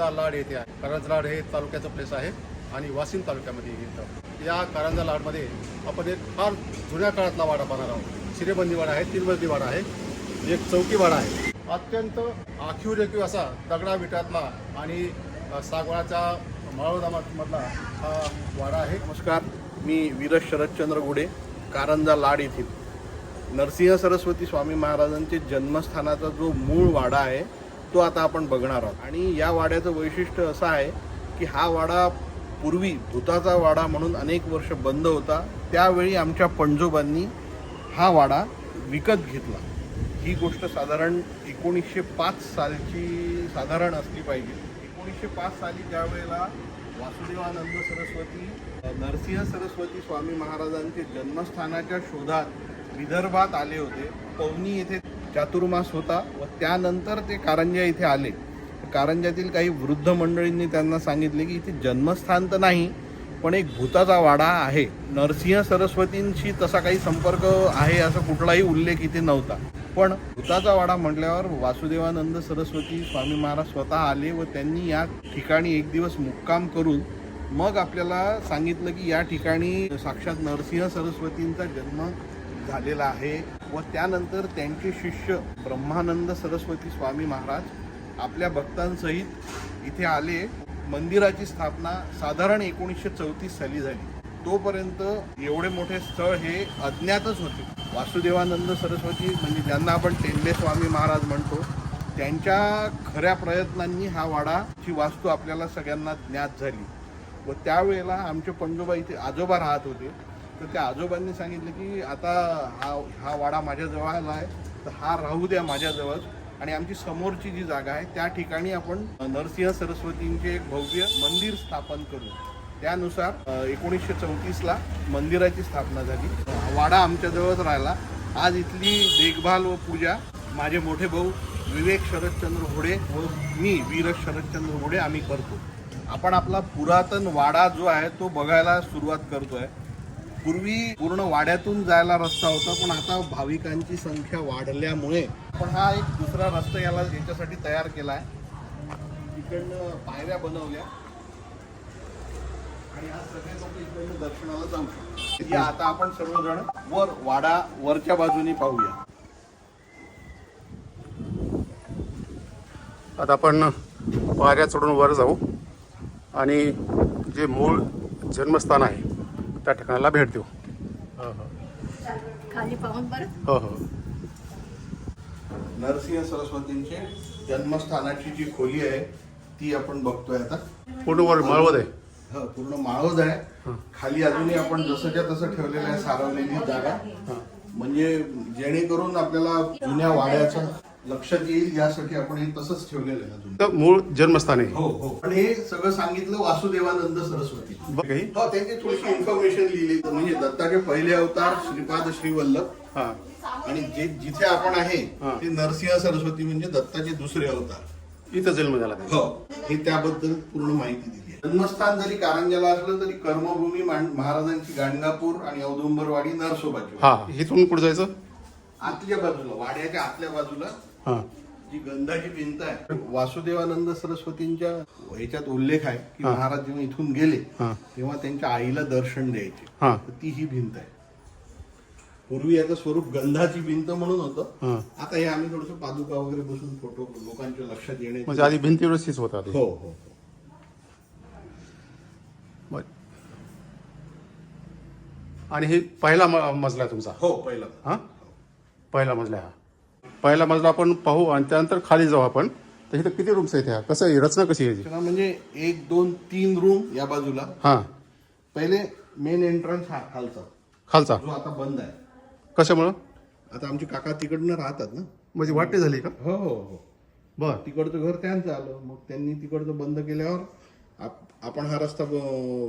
कारंजा लाड येथे आहे. कारंजा लाड हे तालुक्याचं प्लेस आहे आणि वाशिम तालुक्यामध्ये येतं. या कारंजा लाडमध्ये आपण एक फार जुन्या काळातला वाडा पाहणार आहोत. शिरेबंदी वाडा आहे, 3 मजली वाडा आहे, एक चौकी वाडा आहे. अत्यंत आखीव रेखीव असा दगडा विटातला आणि सागवानाच्या माळोदामधला हा वाडा आहे. नमस्कार, मी वीरज शरदचंद्र घोडे, कारंजा लाड येथील नरसिंह सरस्वती स्वामी महाराजांचे जन्मस्थानाचा जो मूळ वाडा आहे तो आता आपण बघणार आहोत. आणि या वाड्याचं वैशिष्ट्य असं आहे की हा वाडा पूर्वी भूताचा वाडा म्हणून अनेक वर्ष बंद होता. त्यावेळी आमच्या पणजोबांनी हा वाडा विकत घेतला. ही गोष्ट साधारण 1905 सालची साधारण असली पाहिजे. 1905 साली ज्या वेळेला वासुदेवानंद सरस्वती नरसिंह सरस्वती स्वामी महाराजांचे जन्मस्थानाच्या शोधात विदर्भात आले होते. पवनी येथे चातुर्मास होता व त्यानंतर ते कारंजा इथे आले. कारंजातील काही वृद्ध मंडळींनी त्यांना सांगितले की इथे जन्मस्थान तर नाही पण एक भूताचा वाडा आहे. नरसिंह सरस्वतींशी तसा काही संपर्क आहे असा कुठलाही उल्लेख इथे नव्हता. पण भूताचा वाडा म्हटल्यावर वासुदेवानंद सरस्वती स्वामी महाराज स्वतः आले व त्यांनी या ठिकाणी एक दिवस मुक्काम करून मग आपल्याला सांगितलं की या ठिकाणी साक्षात नरसिंह सरस्वतींचा जन्म झालेला आहे. व त्यानंतर त्यांचे शिष्य ब्रह्मानंद सरस्वती स्वामी महाराज आपल्या भक्तांसहित इथे आले. मंदिराची स्थापना साधारण 1934 साली झाली. तोपर्यंत एवढे मोठे स्थळ हे अज्ञातच होते. वासुदेवानंद सरस्वती म्हणजे ज्यांना आपण टेंबे स्वामी महाराज म्हणतो त्यांच्या खऱ्या प्रयत्नांनी हा वाडाची वास्तू आपल्याला सगळ्यांना ज्ञात झाली. व त्यावेळेला आमचे पणजोबा इथे आजोबा राहत होते. तर त्या आजोबांनी सांगितलं की आता हा वाडा माझ्याजवळ आला आहे तर हा राहू द्या माझ्याजवळ आणि आमची समोरची जी जागा आहे त्या ठिकाणी आपण नरसिंह सरस्वतींचे एक भव्य मंदिर स्थापन करू. त्यानुसार 1934ला मंदिराची स्थापना झाली. वाडा आमच्याजवळच राहिला. आज इथली देखभाल व पूजा माझे मोठे भाऊ विवेक शरदचंद्र घोडे व मी वीरज शरदचंद्र घोडे आम्ही करतो. आपण आपला पुरातन वाडा जो आहे तो बघायला सुरुवात करतोय. पूर्वी पूर्ण वाड्यातून जायला रस्ता होता पण आता भाविकांची संख्या वाढल्यामुळे आपण हा एक दुसरा रस्ता याच्यासाठी तयार केला आहे. इकडनं पायऱ्या बनवल्या आणि आज सगळे लोक इकडनं दर्शनाला जाऊ शकतो. या आता आपण सर्वजण वाडा वरच्या बाजूने पाहूया. आता आपण पायऱ्या चढून वर जाऊ आणि जे मूळ जन्मस्थान आहे त्या ठिकाणाला भेट देऊ. खाली पाहून बरं. हो हो. नरसिंह सरस्वतींचे जन्मस्थानाची जी खोली आहे ती आपण बघतोय आता. पूर्ण वर माळवत आहे. हो, पूर्ण माळवज आहे. खाली अजूनही आपण जसंच्या तसं ठेवलेलं आहे सारवलेली जागा. म्हणजे जेणेकरून आपल्याला जुन्या वाड्याचं लक्षात येईल यासाठी आपण हे तसंच ठेवलेलं आहे अजून. तर मूळ जन्मस्थान आहे. हो हो. पण हे सगळं सांगितलं वासुदेवानंद सरस्वती. काही हो, त्यांची थोडीशी इन्फॉर्मेशन लिहिली. म्हणजे दत्ताचे पहिले अवतार श्रीपाद श्रीवल्लभ हां आणि जिथे आपण आहे ते नरसिंह सरस्वती म्हणजे दत्ताचे दुसरे अवतार. इथं जन्म झाला त्याचा. हो, हे त्याबद्दल पूर्ण माहिती दिली आहे. जन्मस्थान जरी कारंजाला असलं तरी कर्मभूमी महाराजांची गाणगापूर आणि औदुंबरवाडी नरसोबाची. हा, इथून कुठे जायचं? आतल्या बाजूला, वाड्याच्या आतल्या बाजूला हां जी गंधाची भिंत आहे. वासुदेवानंद सरस्वतींच्या ह्याच्यात उल्लेख आहे की महाराज जेव्हा इथून गेले तेव्हा त्यांच्या आईला दर्शन द्यायचे. हां तर ती ही भिंत आहे. पूर्वी याचं स्वरूप गंधाची भिंत म्हणून होतं. आता हे आम्ही थोडस पादुका वगैरे बसून फोटो लोकांच्या लक्षात येणे. म्हणजे आधी भिंतीवरच होता आधी. हो हो. बरं. आणि हे पहिला मजला आहे तुमचा? हो, पहिला. हां, पहिला मजला आहे हा. पहिला मजला आपण पाहू आणि त्यानंतर खाली जाऊ आपण. तर इथं किती रूम्स आहेत? ह्या कसं आहे, रचना कशी आहे? म्हणजे 1 2 3 रूम या बाजूला. हां, पहिले मेन एंट्रन्स हा खालचा जो आता बंद आहे. कशामुळं? आता आमचे काका तिकडनं राहतात ना. म्हणजे वाटणी झाली का? हो हो हो. बर. तिकडचं घर त्यांचं आलं. मग त्यांनी तिकडचं बंद केल्यावर आपण हा रस्ता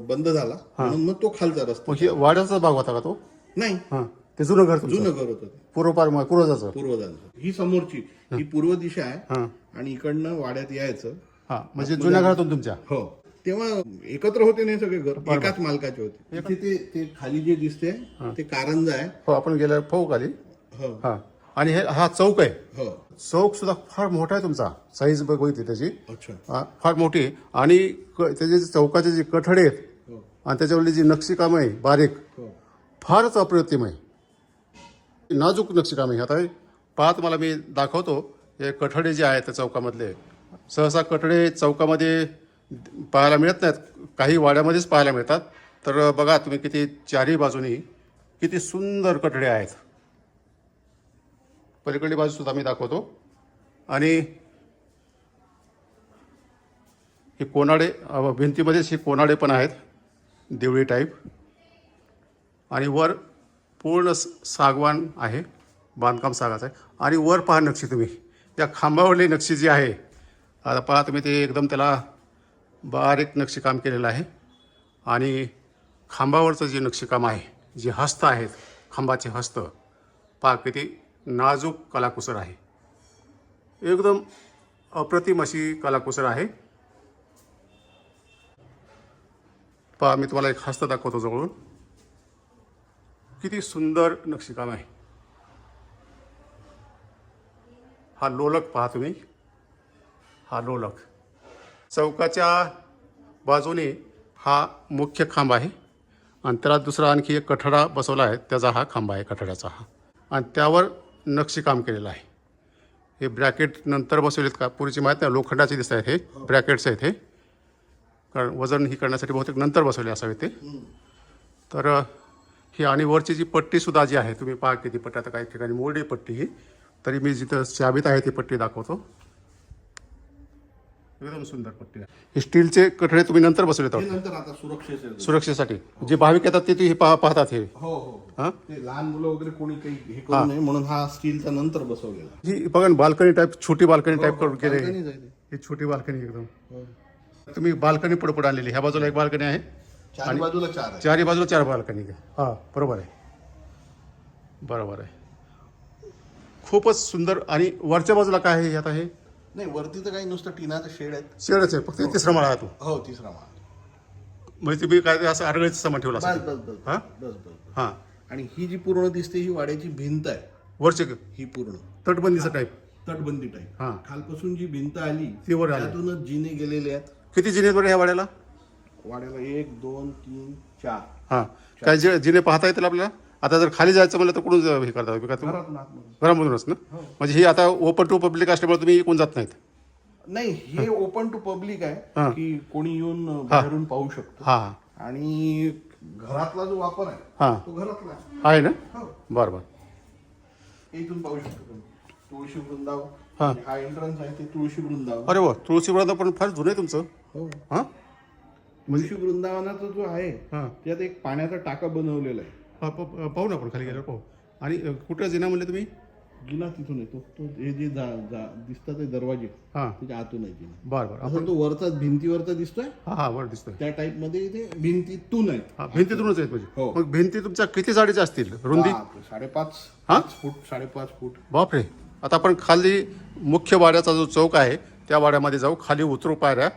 बंद झाला म्हणून मग तो खालचा रस्ता. मग वाड्याचा भाग होता का तो? नाही, हां, ते जुनं घर तुमचं? जुनं घर होतं पूर्वजाचं. पूर्वजांचं. ही समोरची ही पूर्व दिशा आहे हां आणि इकडनं वाड्यात यायचं. हां, म्हणजे जुन्या घरातून तुमच्या? हो. तेव्हा एकत्र होते नाही सगळे घर, एकाच मालकाचे होते. इथे ते खाली जे दिसते ते कारंजा आहे. हो, आपण गेल्या पाहू खाली. हो. हां, आणि हा चौक आहे. हो. चौक सुद्धा फार मोठा आहे तुमचा. साईज बघितली त्याची अच्छा. फार मोठी आहे. आणि त्याचे जे चौकाचे जे कठडे आहेत हो. आणि त्याच्यावरली जी नक्षीकाम आहे बारीक, हो. फारच अप्रतिम आहे. नाजूक नक्षीकाम आहे. आता हे पहा, तुम्हाला मी दाखवतो. हे कठडे जे आहेत त्या चौकामधले, सहसा कठडे चौकामध्ये पाहायला मिळत नाहीत, काही वाड्यामध्येच पाहायला मिळतात. तर बघा तुम्ही किती चारही बाजूनी किती सुंदर कठडे आहेत. पलीकडली बाजू सुद्धा मी दाखवतो. आणि हे कोनाडे, भिंतीमध्येच हे कोनाडे पण आहेत, देवळी टाईप. आणि वर पूर्ण सागवान आहे, बांधकाम सागाचं आहे. आणि वर पहा नक्षी तुम्ही, या खांबावरली नक्षी जी आहे, आता पहा तुम्ही, ते एकदम त्याला बारीक नक्षीकाम केलेलं आहे. आणि खांबावरचं जे नक्षीकाम आहे, जे हस्त आहेत, खांबाचे हस्त पहा किती नाजूक कलाकुसर आहे. एकदम अप्रतिम अशी कलाकुसर आहे. पहा, मी तुम्हाला एक हस्त दाखवतो जवळून. किती सुंदर नक्षीकाम आहे. हा लोलक पहा तुम्ही, हा लोलक. चौकाच्या बाजूने हा मुख्य खांब आहे आणि त्याला दुसरा आणखी एक कठडा बसवला आहे, त्याचा हा खांब आहे कठड्याचा हा. आणि त्यावर नक्षीकाम केलेलं आहे. हे ब्रॅकेट नंतर बसवलेत का पूर्वीची माहीत नाही, लोखंडाचे दिसत आहेत हे ब्रॅकेट्स आहेत हे, कारण वजन ही करण्यासाठी बहुतेक नंतर बसवले असावे ते. तर ही आणि वरची जी पट्टीसुद्धा जी आहे, तुम्ही पहा किती पट्टी, आता काही ठिकाणी मोडी पट्टी ही, तरी मी जिथं चाबीत आहे ती पट्टी दाखवतो. एकदम सुंदर पट्टी आहे. हे स्टीलचे कठडे तुम्ही नंतर बसवलेत हे नंतर आता सुरक्षेसाठी. जे भाविक येतात ते हे पाहतात हे. हो हो. हां, ते लहान मुलं वगैरे कोणी काही हे करू नये म्हणून हा स्टीलचा नंतर बसवलेला. ही बघा ना, बाल्कनी टाईप, छोटी बाल्कनी टाईप करून केले. बाल्कनीच आहे ते. ही छोटी बाल्कनी एकदम. तुम्ही बाल्कनी पुढे पुढे आणलेली. ह्या बाजूला एक बाल्कनी आहे, चारी बाजूला 4 आहे. चारही बाजूला 4 बाल्कनी. हां, बरोबर आहे, बरोबर आहे. खूपच सुंदर. आणि वरच्या बाजूला काय आहे आता? हे नाही, वरती तर काही नुसतं टिनाचं शेड आहे. शेडच आहे, फक्त तिसरा माळा आहे तो. हो, तिसरा माळ. म्हणजे तुम्ही काय असं आडगळीचं सामान ठेवलं बस असेल. बस बस हां बस बस. हां. आणि ही जी पूर्ण दिसते ही वाड्याची भिंत आहे. वरचे ही पूर्ण तटबंदीचा टाईप. तटबंदी टाईप. हां. खालपासून जी भिंत आली ती वर आली. त्यातूनच जिने गेलेले आहेत. किती जिने बरं ह्या वाड्याला? वाड्याला 1 2 3 4. हां. काय जिने पाहता येतील आपल्याला? आता जर खाली जायचं म्हणलं तर कुठून हे करता का तुम्ही? घरातून आतमध्ये. घरामधूनच ना? म्हणजे ही आता ओपन टू पब्लिक असल्यामुळे तुम्ही इकडून जात नाहीत. नाही, हे ओपन टू पब्लिक आहे हां. की कोणी येऊन बाहेरून पाहू शकतो. हां आणि घरातला जो वापर आहे हां तो घरातला आहे. आहे ना? हो. बरं बरं. इथून पाहू शकतो तुम्ही. तुळशी हां. वृंदावन, हा एंट्रन्स आहे ते तुळशी वृंदावन. अरे वा, तुळशी वृंदावन पण फार जुनं आहे तुमचं. हो. हां तुळशी वृंदावनाचा जो आहे हां. त्यात एक पाण्याचा टाका बनवलेला आहे. पाहू ना आपण खाली गेल्यावर पाहू. आणि कुठं जिना म्हणले तुम्ही? जिना तिथून येतो तो. हे जे दिसतात ते दरवाजे हां, त्याच्या आतून आहे जिना. बरं बरं. असं तो वरचा भिंतीवरचा दिसतोय हां हां, वर दिसतोय. त्या टाईप मध्ये ते भिंतीतून आहेत. हां, भिंतीतूनच आहेत म्हणजे. हो. मग भिंती तुमच्या किती जाडीच्या असतील? रुंदी? 5.5 हां? फूट 5.5 फूट. बापरे. आता आपण खाली मुख्य वाड्याचा जो चौक आहे त्या वाड्यामध्ये जाऊ. खाली उतरू पायऱ्या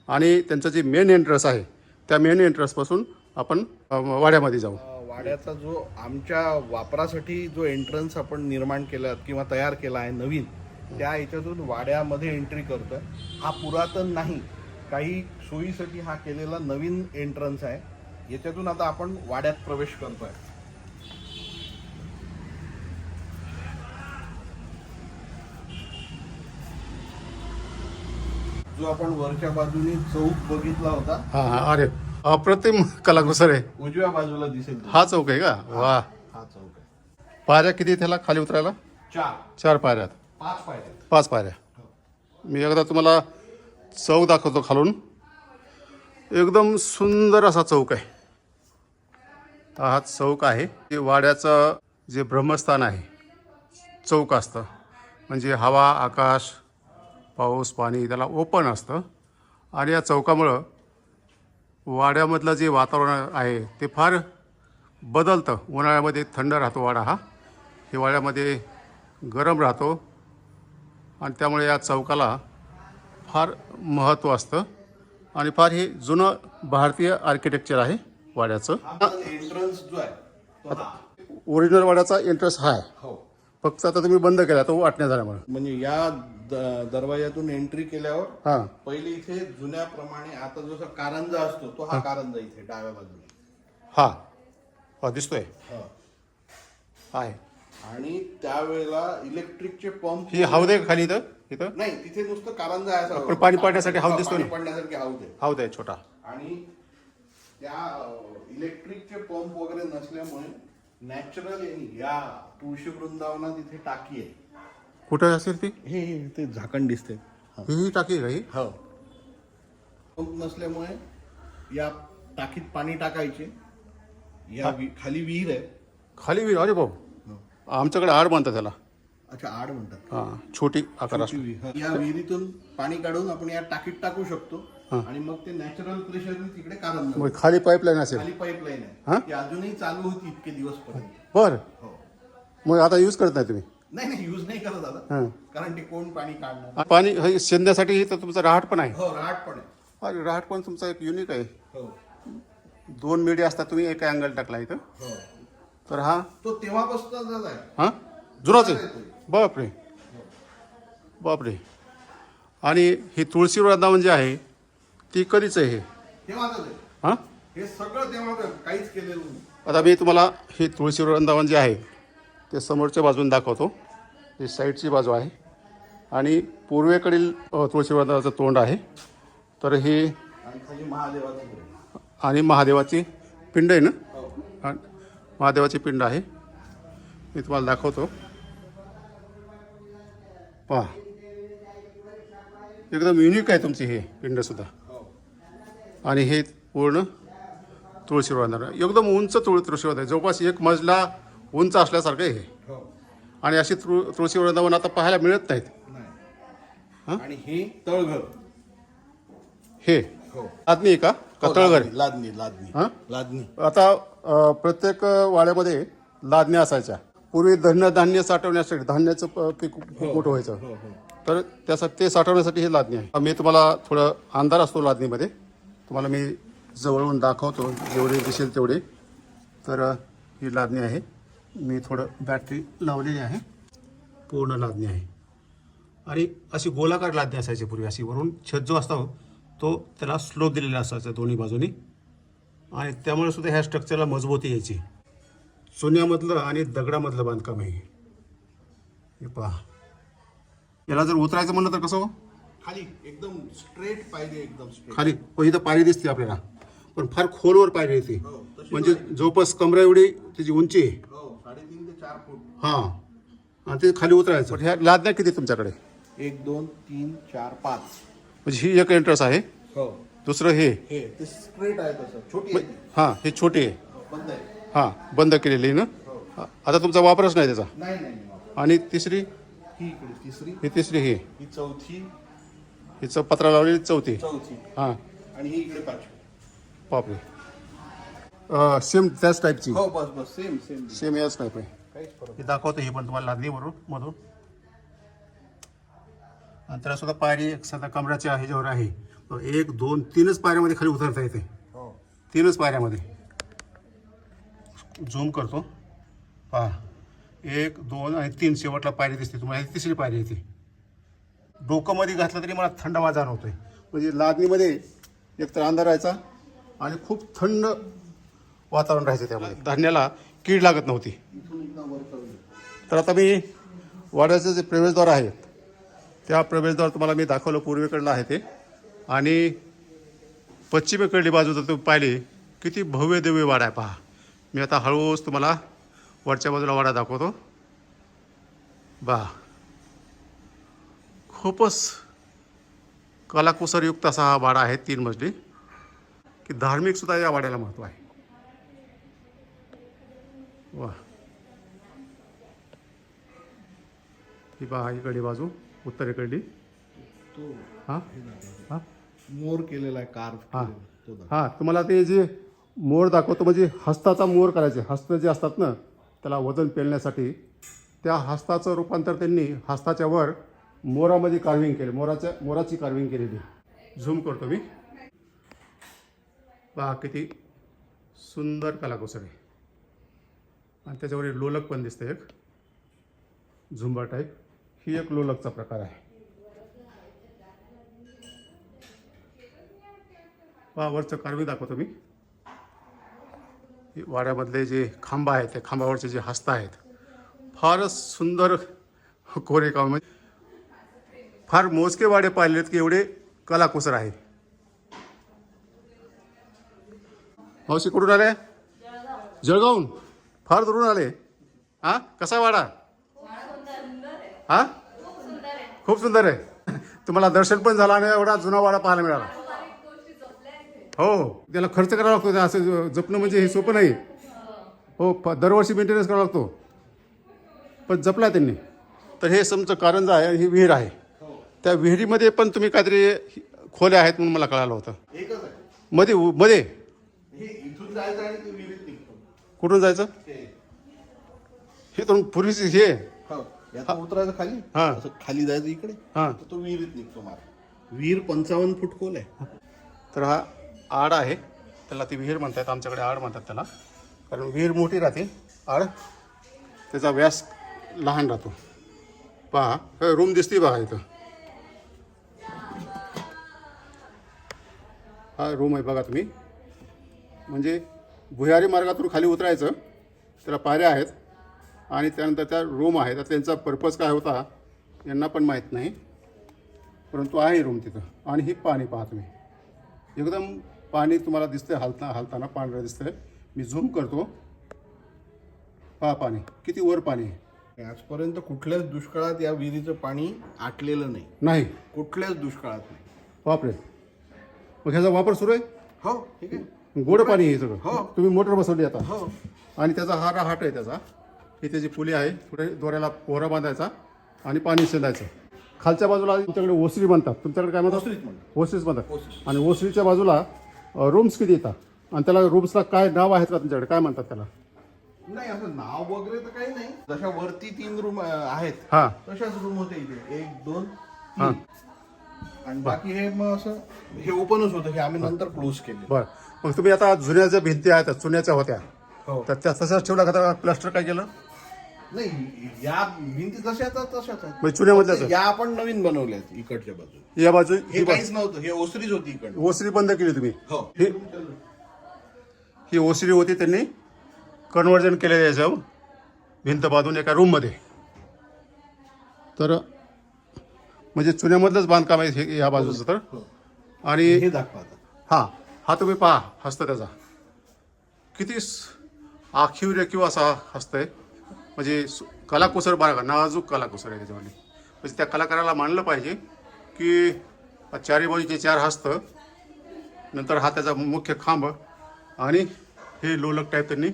आणि त्यांचं जे मेन एंट्रन्स आहे त्या मेन एंट्रन्सपासून आपण वाड्यामध्ये जाऊ. वाड्याचा जो आमच्या वापरासाठी जो एंट्रन्स आपण निर्माण केला किंवा तयार केला आहे नवीन, त्या याच्यातून वाड्यामध्ये एंट्री करतोय. हा पुरातन नाही, काही सोयीसाठी हा केलेला नवीन एंट्रन्स आहे. याच्यातून आता आपण वाड्यात प्रवेश करतोय. जो आपण वरच्या बाजूने चौक बघितला होता, हां हां. अरे अप्रतिम कलाकुसर आहे. उजव्या बाजूला दिसेल तो. हा चौक आहे का? वा. हा चौक आहे. पायऱ्या किती त्याला खाली उतरायला? 4 पायऱ्यात. 5 पायऱ्या. 5 पायऱ्या. मी एकदा तुम्हाला चौक दाखवतो खालून. एकदम सुंदर असा चौक आहे. हा चौक आहे. जे वाड्याचं जे ब्रह्मस्थान आहे, चौक असतं म्हणजे हवा, आकाश, पाऊस, पाणी त्याला ओपन असतं. आणि या चौकामुळं वाड्यामधलं जे वातावरण आहे ते फार बदलतं. उन्हाळ्यामध्ये थंड राहतो वाडा हा, हिवाळ्यामध्ये गरम राहतो. आणि त्यामुळे या चौकाला फार महत्त्व असतं. आणि फार हे जुनं भारतीय आर्किटेक्चर आहे वाड्याचं. एंट्रन्स जो आहे तो हा. ओरिजिनल वाड्याचा एंट्रन्स हा आहे. हो. फक्त आता तुम्ही बंद केला तो वाटण्या झाल्यामुळे. म्हणजे या दरवाजातून एंट्री केल्यावर हां पहिले इथे जुन्याप्रमाणे आता जसा कारंजा असतो तो हा कारंजा इथे डाव्या बाजूला. हां हां दिसतोय हा. आहे. आणि त्यावेळेला इलेक्ट्रिकचे पंप ही हौद आहे का खाली इथं? इथं नाही, तिथे नुसतं कारंजा आहे असं. पण पाणी पाडण्यासाठी हौद दिसतो ना? पाणी पाडण्यासाठी हौद आहे. हौद आहे छोटा. आणि त्या इलेक्ट्रिकचे पंप वगैरे नसल्यामुळे नॅचरल या तुळशी वृंदावनात इथे टाकी आहे. कुठं असेल ती? हे ते झाकण दिसते. ही टाकी आहे का ही? हो. पंप नसल्यामुळे या टाकीत पाणी टाकायचे. खाली विहीर आहे. खाली विहीर? अरे भाऊ, आमच्याकडे आड म्हणतात त्याला. अच्छा, आड म्हणतात. हां छोटी आकार असतो. या विहिरीतून पाणी काढून आपण या टाकीत टाकू शकतो आणि मग ते नॅचरल प्रेशरने तिकडे कारंजा. मग खाली पाईपलाईन असेल? खाली पाईपलाईन हा? आहे ती अजूनही चालू होती इतके दिवस पर्यंत. बर. हो. मग आता यूज करत नाही तुम्ही? नाही, यूज नाही करत आता. हां. कारण ते कोण पाणी काढणार. पाणी हे शेंद्यासाठी तर तुमचा रहाट पण आहे? हो, राहट पण आहे. अरे रहाट पण तुमचा एक युनिक आहे. हो 2 मिडी असतात, तुम्ही एका अँगल टाकला इथं. हो. तर हा तो तेव्हापासूनच आहे. हां जुनाच आहे. बापरे बापरे. आणि ही तुळशी वृंदावन जी आहे ती कधीच आहे हे? तेव्हाच आहे. हां हे सगळं तेव्हाच आहे, काहीच केलेलं नाही. आता मी तुम्हाला ही तुळशी वृंदावन जे आहे ते समोरच्या बाजून दाखवतो. ही साईडची बाजू आहे आणि पूर्वेकडील तुळशी वृंदावनाचं तोंड आहे. तर ही आणि खाली महादेवाचं आहे. आणि महादेवाची पिंड आहे ना? हो. आणि महादेवाची पिंड आहे. मी तुम्हाला दाखवतो. पहा एकदम युनिक आहे तुमची हे पिंडसुद्धा. हो. आणि हे पूर्ण तुळशी वृंदावन एकदम उंच तुळशी वृंदावन आहे. जवळपास 1 मजला उंच असल्यासारखं आहे हे. हो. आणि अशी तुळशी वृंदावन आता पाहायला मिळत नाहीत. नाही. हा? आणि हे तळघर. हे हो. लादणी आहे का तळघर? लादणी लादणी हां लादणी. आता प्रत्येक वाड्यामध्ये लादण्या असायच्या. पूर्वी धान्य साठवण्यासाठी धान्याचं पीक खूप मोठं व्हायचं. हो हो. तर त्यासाठी ते साठवण्यासाठी ही लादणी आहे. मी तुम्हाला थोडं अंधार असतो लादणीमध्ये, तुम्हाला मी जवळून दाखवतो जेवढे दिसेल तेवढे. तर ही लादणी आहे. मी थोडं बॅटरी लावलेली आहे. पूर्ण लादणी आहे. आणि अशी गोलाकार लादणी असायची पूर्वी. अशी वरून छत जो असतो तो त्याला स्लोप दिलेला असायचा दोन्ही बाजूनी. आणि त्यामुळे सुद्धा ह्या स्ट्रक्चरला मजबूती यायची. चुन्यामधलं आणि दगडामधलं बांधकाम आहे हे. पहा, याला जर उतरायचं म्हणलं तर कसं हो? खाली एकदम स्ट्रेट पाहिजे, एकदम स्ट्रेट. खाली इथं पायरी दिसते आपल्याला, पण फार खोलवर पायरी येते. हो, तशी म्हणजे जवळपास कमरा एवढी त्याची उंची आहे. हो, 3.5 ते 4 फूट. हां. आणि ते खाली उतरायचं. ह्या लादण्या किती तुमच्याकडे? 1 2 3 4 5. म्हणजे ही एक एंट्रन्स आहे. हो. दुसरं हे हे ते स्ट्रेट आहे तसं, छोटी आहे ती. हां हे छोटी आहे. हो, बंद आहे. हां बंद केलेली ना. आता तुमचा वापरच नाही त्याचा. नाही नाही नाही. आणि तिसरी ही इकडे तिसरी. ही तिसरी ही ही चौथी. हिचं पत्रा लावलेली चौथी. चौथी. हां आणि ही इकडे 5वी. बापरे. सेम त्याच टाईपची. हो, बस बस सेम सेम. सेम याच टाईप आहे. काहीच फरक हे दाखवतो हे पण तुम्हाला लादणीवरून मधून. आणि त्याला सुद्धा पायरी सध्या कमराच्या ह्याच्यावर आहे. 1 2 3च पायऱ्यामध्ये खाली उतरता येते. हो. 3च पायऱ्यामध्ये. झूम करतो. पहा 1 2 आणि 3 शेवटला पायरी दिसते तुम्हाला. ही तिसरी पायरी येते. डोकं मध्ये घातलं तरी मला थंडावा जाणवतोय. म्हणजे लादणीमध्ये एकतर अंधार राहायचा आणि खूप थंड वातावरण राहायचं. त्यामध्ये धान्याला कीड लागत नव्हती. इथून एकदम वर करून. तर आता मी वाड्याचं जे प्रवेशद्वार आहे त्या प्रवेशद्वार तुम्हाला मी दाखवलं. पूर्वेकडलं आहे ते. आणि पश्चिमेकडली बाजू जर तुम्ही पाहिली किती भव्य दिव्य वाडा आहे. पहा मी आता हळूच तुम्हाला वरच्या बाजूला वाडा दाखवतो. खूपच कलाकुसरयुक्त असा हा वाडा आहे. 3 मजली. की धार्मिक सुद्धा या वाड्याला महत्त्व आहे. वा ही पहा इकडली बाजू उत्तरेकडली. तो हां हां मोर केलेला आहे, कार्व हां तो दाखव. हां तुम्हाला ते जे मोर दाखवतो म्हणजे हस्ताचा मोर करायचे. हस्त जे असतात ना त्याला वजन पेलण्यासाठी त्या हस्ताचं रूपांतर त्यांनी हस्ताच्या वर मोरामध्ये कार्विंग केले. मोराची कार्विंग केलेली. झूम करतो मी. पहा किती सुंदर कलाकुसर आहे. आणि त्याच्यावर लोलक पण दिसतं एक. Zumba type. ही एक लोलकचा प्रकार आहे. पहा वरचं कारवी दाखवतो मी. वाड्यामधले जे खांब आहेत त्या खांबावरचे जे हस्त आहेत फारच सुंदर कोरेकाम. फार मोजके वाडे पाहिलेत की एवढे कलाकुसर आहे. मावशी कुठून आले? जळगावून. फार दुरून आले. हा कसा वाडा? हा खूप सुंदर आहे. तुम्हाला दर्शन पण झालं आणि एवढा जुना वाडा पाहायला मिळाला. हो त्याला खर्च करावा लागतो. असं जपणं म्हणजे हे सोपं नाही. हो दरवर्षी मेंटेनन्स करावा लागतो. पण जपला त्यांनी. तर हे समचं कारंजा आहे. ही विहीर आहे. त्या विहिरीमध्ये पण तुम्ही काहीतरी खोल्या आहेत म्हणून मला कळालं होतं. एकच आहे. मध्ये मध्ये हे इथून जायचं आणि ते विहिरीत निघतो. कुठून जायचं? हे तर पूर्वीच हे. हो यातून उतरायचं खाली. हा. असं खाली जायचं इकडे. हां तर तो विहिरीत निघतो मार. विहीर 55 फूट खोल आहे. तर हा आड आहे. त्याला ती विहीर म्हणतात. आमच्याकडे आड म्हणतात त्याला. कारण विहीर मोठी राहते. आड त्याचा व्यास लहान राहतो. पहा रूम दिसते बघा इथं. हा रूम आहे बघा तुम्ही. म्हणजे भुयारी मार्गातून खाली उतरायचं. त्याला पायऱ्या आहेत आणि त्यानंतर त्या रूम आहेत. तर त्यांचा पर्पज काय होता यांना पण माहीत नाही. परंतु आहे रूम तिथं. आणि ही पाणी पहा तुम्ही. एकदम पाणी तुम्हाला दिसतंय हालताना पांढरं दिसतंय. मी झूम करतो. पहा पाणी किती वर पाणी आहे. आजपर्यंत कुठल्याच दुष्काळात या विहिरीचं पाणी आटलेलं नाही. नाही कुठल्याच दुष्काळात नाही. बापरे. मग ह्याचा वापर सुरू आहे. हो ठीक आहे. गोड पाणी आहे सगळं. हो. तुम्ही मोटर बसवली आता. हो आणि त्याचा हा हाट आहे त्याचा. ही त्याची पुली आहे. पुढे दोऱ्याला पोहरा बांधायचा आणि पाणी शेंदायचं. खालच्या बाजूला तुमच्याकडे ओसरी म्हणतात. तुमच्याकडे काय म्हणतात? ओसरीच म्हणतात. ओसरीच म्हणतात. आणि ओसरीच्या बाजूला रूम्स किती येतात आणि त्याला रूम्सला काय नाव आहेत का तुमच्याकडे? काय म्हणतात त्याला? नाही असं नाव वगैरे तर काही नाही. जशा वरती 3 रूम आहेत हां तशाच रूम होते इथे. 1 2 हां 3 आणि बाकी हे मग असं हे ओपनच होतं. हे आम्ही नंतर क्लोज केले. बरं. मग तुम्ही आता जुन्या ज्या भिंती आहेत चुन्याच्या होत्या हो. तर त्या तशाच ठेवल्या का? त्या प्लास्टर काय केलं? नाही या भिंती तशाच आहेत. म्हणजे चुन्यामधल्याच या आपण नवीन बनवल्यात इकडच्या बाजू. या बाजू हे काहीच नव्हतं. हे ओसरीच होती इकडे. ओसरी बंद केली तुम्ही. हो ही ओसरी होती. त्यांनी कन्व्हर्जन केलं याच्यावर भिंत बांधून एका रूममध्ये. तर म्हणजे चुन्यामधलंच बांधकाम आहे हे या बाजूचं. तर हो. आणि हे दाखवा आता. हां हा तुम्ही पहा हस्त त्याचा किती आखीव रेखीव असा हस्त आहे. म्हणजे कलाकुसर बघा. नाजूक कलाकुसर आहे त्याच्यामध्ये. म्हणजे त्या कलाकाराला मानलं पाहिजे की चारी बाजूचे 4 हस्त नंतर हा त्याचा मुख्य खांब आणि हे लोलक टाईप त्यांनी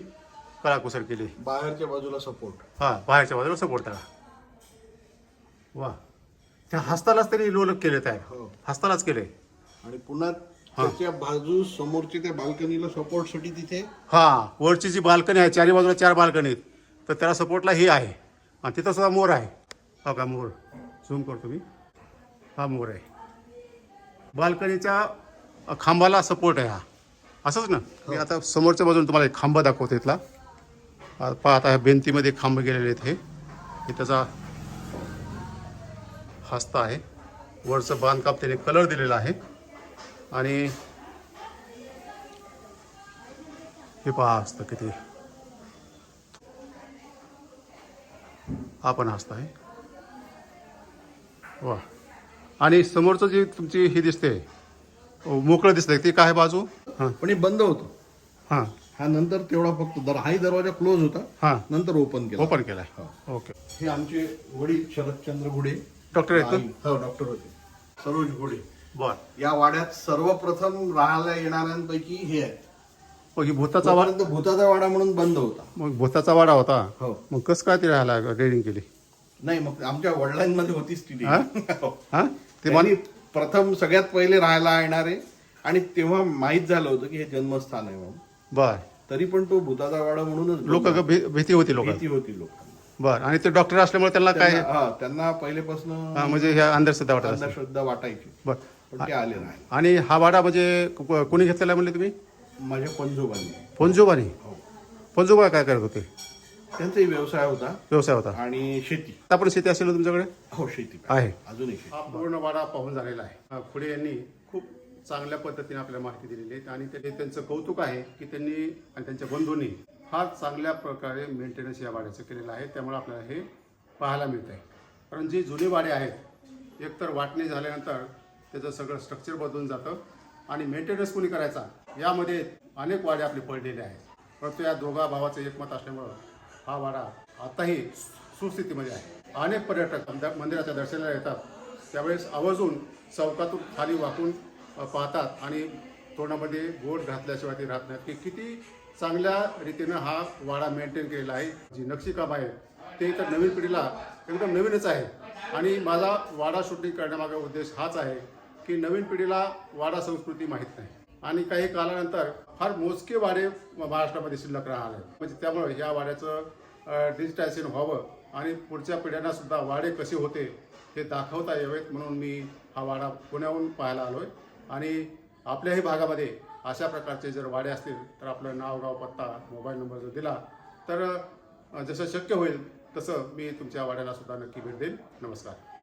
कलाकुसर केली. बाहेरच्या बाजूला सपोर्ट. हां बाहेरच्या बाजूला सपोर्ट त्याला. वा त्या हस्तालाच त्यांनी लोलक केले. तयार हो. हस्तालाच केले. आणि पुन्हा त्याच्या बाजू समोरच्या त्या बाल्कनीला सपोर्टसाठी तिथे हां वरची जी बाल्कनी आहे चारी बाजूला 4 बाल्कनी आहेत. तर त्याला सपोर्टला हे आहे. आणि तिथं सुद्धा मोर आहे. हो का मोर. झूम करतो मी. हा मोर आहे. बाल्कनीच्या खांबाला सपोर्ट आहे हा. असंच ना. मी आता समोरच्या बाजून तुम्हाला एक खांब दाखवतो इथला. पहा आता ह्या भिंतीमध्ये खांब गेलेले आहेत. हे त्याचा हस्त आहे. वरचं बांधकाम त्याने कलर दिलेला आहे. आणि हे पहा हस्त किती. हा पण हस्त आहे. वा. आणि समोरचं जे तुमची ही दिसते मोकळं दिसतंय ते काय बाजू? हां पण हे बंद होतं. हां हा नंतर तेवढा फक्त हाही दरवाजा क्लोज होता. हां नंतर ओपन केला. ओपन केलाय. ओके. हे आमचे वडील शरदचंद्र घुडे डॉक्टर आहेत का? हो डॉक्टर होते. सरोज घुडे. बर. या वाड्यात सर्वप्रथम राहायला येणाऱ्यांपैकी हे आहेत. मग ही भूताचा वाडा. तोपर्यंत भूताचा वाडा म्हणून बंद होता. मग भूताचा वाडा होता. हो. मग कसं काय ते राहायला रेडिंग केली? नाही मग आमच्या वडिलांमध्ये होतीच ती हा? हो. हां ते त्यांनी प्रथम सगळ्यात पहिले राहायला येणारे आणि तेव्हा माहीत झालं होतं की हे जन्मस्थान आहे म्हणून. बर. तरी पण तो भूताचा वाडा म्हणूनच लोक भीती होती लोक. भीती होती लोकांना. बर. आणि ते डॉक्टर असल्यामुळे त्यांना काय त्यांना पहिलेपासून म्हणजे ह्या अंधश्रद्धा वाटत असेल. अंधश्रद्धा वाटायची. बर. पण ते आले नाही. आणि हा वाडा म्हणजे कोणी घेतलेला म्हणले तुम्ही? माझ्या पंजोबांनी. पंजोबानी. हो. पंजोबा काय करत होते? त्यांचाही व्यवसाय होता व्यवसाय होता. आणि शेती. आता पण शेती असेल ना तुमच्याकडे? हो, शेती आहे. अजूनही शेती. हा पूर्ण वाडा पाहून झालेला आहे. खुडे यांनी खूप चांगल्या पद्धतीने आपल्याला माहिती दिलेली आहे आणि त्यांचं कौतुक आहे की त्यांनी आणि त्यांच्या बंधूंनी फार चांगल्या प्रकारे मेंटेनन्स या वाड्याचं केलेलं आहे. त्यामुळे आपल्याला हे पाहायला मिळत आहे. कारण जी जुनी वाडे आहेत एकतर वाटणी झाल्यानंतर त्याचं सगळं स्ट्रक्चर बदलून जातं आणि मेंटेनन्स कोणी करायचा यामध्ये अनेक वाडे आपले पडलेले आहेत. परंतु या दोघा भावाचं एकमत असल्यामुळं हा वाडा आताही सुस्थितीमध्ये आहे. अनेक पर्यटक मंदिराच्या दर्शनाला येतात त्यावेळेस आवर्जून चौकातून खाली वाकून पाहतात आणि तोंडामध्ये गोड घातल्याशिवाय ते राहत नाहीत की किती चांगल्या रीतीनं हा वाडा मेंटेन केलेला आहे. जी नक्षीकाम आहे ते तर नवीन पिढीला एकदम नवीनच आहे आणि माझा वाडा शूटिंग करण्यामागे उद्देश हाच आहे की नवीन पिढीला वाडा संस्कृती माहीत नाही आणि काही कालानंतर फार मोजके वाडे महाराष्ट्रामध्ये शिल्लक राहिले म्हणजे त्यामुळे या वाड्याचं डिजिटायझेशन व्हावं आणि पुढच्या पिढ्यांना सुद्धा वाडे कसे होते हे दाखवता यावेत म्हणून मी हा वाडा पुण्याहून पाहायला आलो आहे. आणि आपल्याही भागामध्ये अशा प्रकारचे जर वाडे असतील तर आपलं नाव गाव पत्ता मोबाईल नंबर जर दिला तर जसं शक्य होईल तसं मी तुमच्या वाड्याला सुद्धा नक्की भेट देईन. नमस्कार.